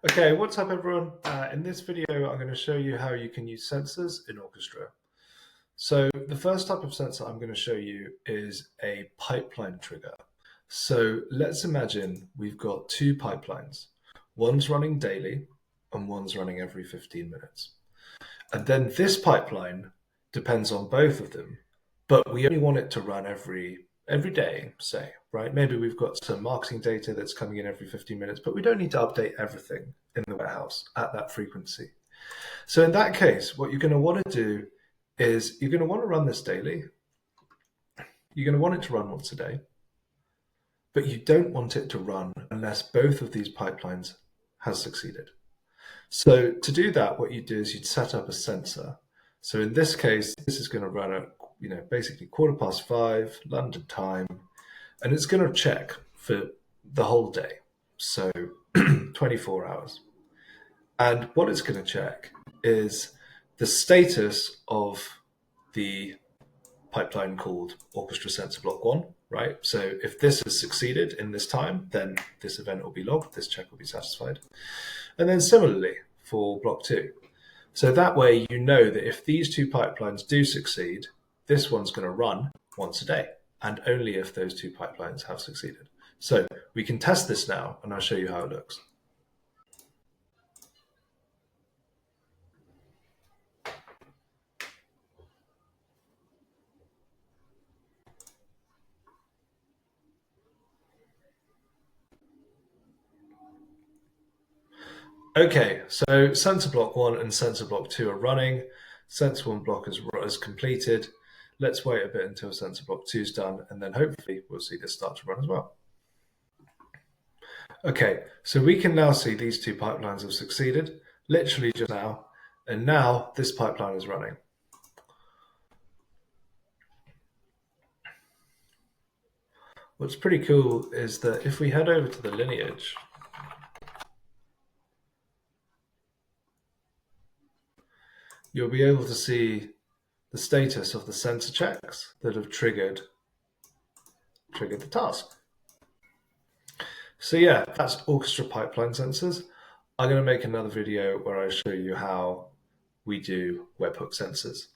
Okay, what's up everyone? In this video, I'm going to show you how you can use sensors in Orchestra. So the first type of sensor I'm going to show you is a pipeline trigger. So let's imagine we've got two pipelines. One's running daily and one's running every 15 minutes. And then this pipeline depends on both of them, but we only want it to run every day, say, right? Maybe we've got some marketing data that's coming in every 15 minutes, but we don't need to update everything in the warehouse at that frequency. So in that case, what you're going to want to do is you're going to want to run this daily. You're going to want it to run once a day, but you don't want it to run unless both of these pipelines has succeeded. So to do that, what you do is you'd set up a sensor. So in this case, this is going to run at, basically 5:15 London time, and it's going to check for the whole day. So 24 hours. And what it's going to check is the status of the pipeline called Orchestra Sensor Block 1, right? So if this has succeeded in this time, then this event will be logged, this check will be satisfied. And then similarly for Block 2. So that way you know that if these two pipelines do succeed, this one's going to run once a day, and only if those two pipelines have succeeded. So we can test this now, and I'll show you how it looks. Okay, so sensor block 1 and sensor block 2 are running. Sensor 1 block is completed. Let's wait a bit until sensor block 2 is done, and then hopefully we'll see this start to run as well. Okay, so we can now see these two pipelines have succeeded, literally just now, and now this pipeline is running. What's pretty cool is that if we head over to the lineage, you'll be able to see the status of the sensor checks that have triggered the task. So yeah, that's Orchestra pipeline sensors. I'm going to make another video where I show you how we do webhook sensors.